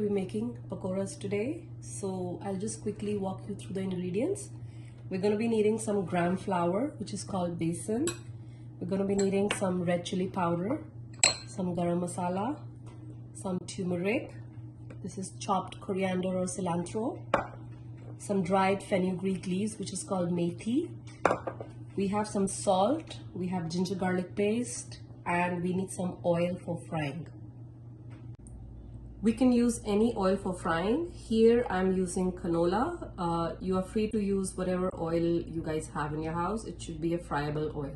We're making pakoras today, so I'll just quickly walk you through the ingredients. We're going to be needing some gram flour, which is called besan. We're going to be needing some red chili powder, some garam masala, some turmeric. This is chopped coriander or cilantro. Some dried fenugreek leaves, which is called methi. We have some salt, we have ginger garlic paste, and we need some oil for frying. We can use any oil for frying. Here I'm using canola. You are free to use whatever oil you guys have in your house. It should be a friable oil.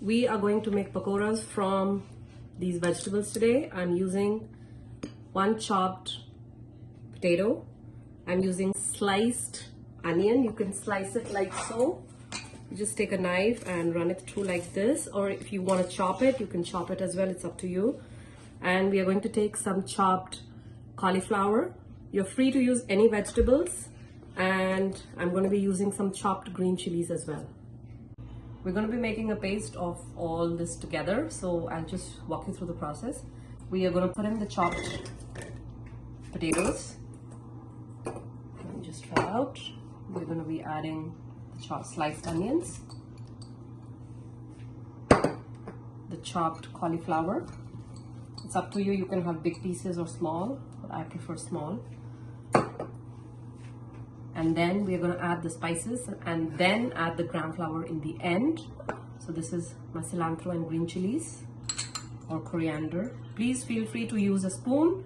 We are going to make pakoras from these vegetables today. I'm using one chopped potato. I'm using sliced onion. You can slice it like so. You just take a knife and run it through like this, or if you want to chop it, you can chop it as well. It's up to you. And we are going to take some chopped cauliflower. You're free to use any vegetables, and I'm going to be using some chopped green chilies as well. We're going to be making a paste of all this together, so I'll just walk you through the process. We are going to put in the chopped potatoes. Let me just try out. We're going to be adding the chopped sliced onions, the chopped cauliflower. It's up to you. You can have big pieces or small, but I prefer small. And then we're going to add the spices and then add the gram flour in the end. So this is my cilantro and green chilies or coriander. Please feel free to use a spoon.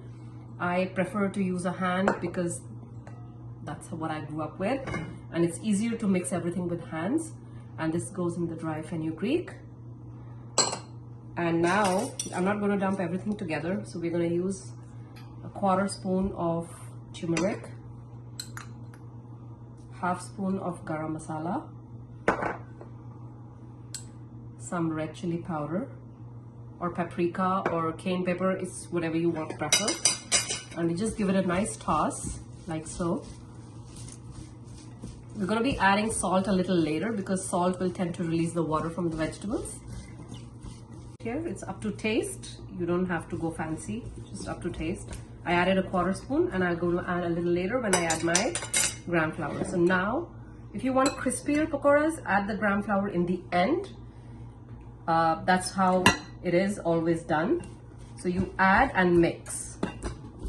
I prefer to use a hand because that's what I grew up with, and it's easier to mix everything with hands. And this goes in the dry fenugreek. And now I'm not going to dump everything together, so we're going to use a 1/4 spoon of turmeric, 1/2 spoon of garam masala, some red chili powder or paprika or cayenne pepper, it's whatever you want to prefer. And we just give it a nice toss like so. We're going to be adding salt a little later because salt will tend to release the water from the vegetables. Here it's up to taste. You don't have to go fancy, just up to taste. I added a 1/4 spoon, and I'll go to add a little later when I add my gram flour. So now, if you want crispier pakoras, add the gram flour in the end. That's how it is always done. So you add and mix.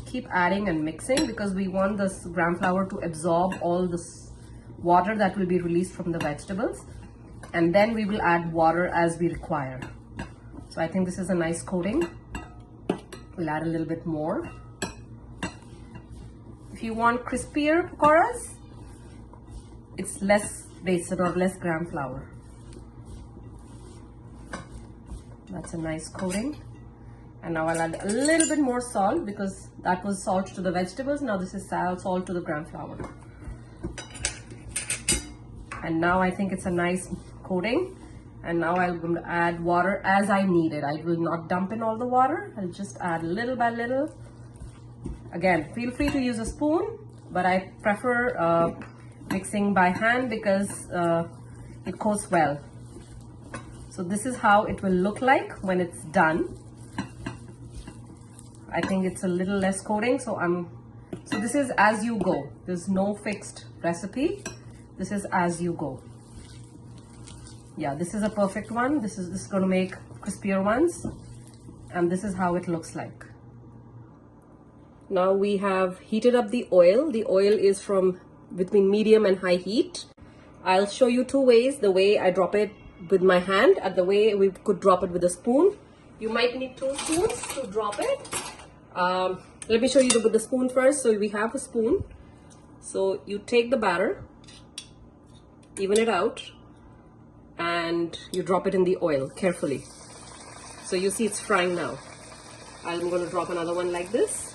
Keep adding and mixing because we want this gram flour to absorb all this water that will be released from the vegetables, and then we will add water as we require. So I think this is a nice coating. We'll add a little bit more. If you want crispier pakoras, it's less besan or less gram flour. That's a nice coating. And now I'll add a little bit more salt because that was salt to the vegetables. Now this is salt to the gram flour. And now I think it's a nice coating. And now I'm going to add water as I need it. I will not dump in all the water. I'll just add little by little. Again, feel free to use a spoon, but I prefer mixing by hand because it coats well. So this is how it will look like when it's done. I think it's a little less coating, so this is as you go. There's no fixed recipe. This is as you go. Yeah, this is a perfect one. This is going to make crispier ones, and this is how it looks like. Now we have heated up the oil. The oil is from between medium and high heat. I'll show you two ways: the way I drop it with my hand and the way we could drop it with a spoon. You might need 2 spoons to drop it. Let me show you with the spoon first. So we have a spoon. So you take the batter, even it out, and you drop it in the oil carefully. So you see it's frying now. I'm going to drop another one like this.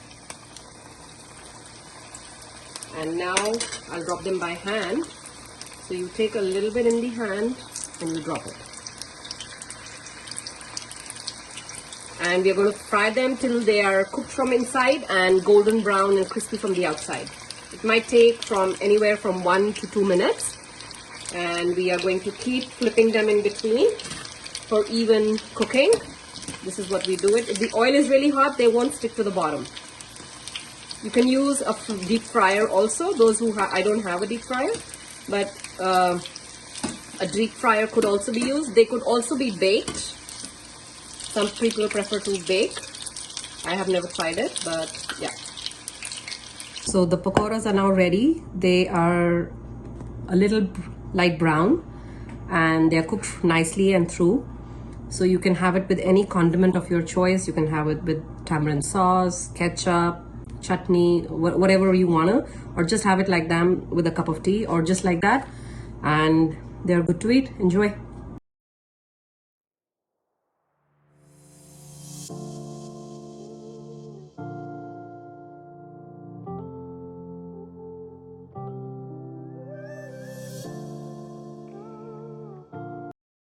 And now I'll drop them by hand. So you take a little bit in the hand and you drop it. And we're going to fry them till they are cooked from inside and golden brown and crispy from the outside. It might take from anywhere from 1 to 2 minutes. And we are going to keep flipping them in between for even cooking. This is what we do it. If the oil is really hot, they won't stick to the bottom. You can use a deep fryer also. Those who I don't have a deep fryer, but a deep fryer could also be used. They could also be baked. Some people prefer to bake. I have never tried it, but yeah. So the pakoras are now ready. They are a little light brown and they're cooked nicely and through. So you can have it with any condiment of your choice. You can have it with tamarind sauce, ketchup, chutney, whatever you wanna, or just have it like them with a cup of tea or just like that. And they're good to eat. Enjoy.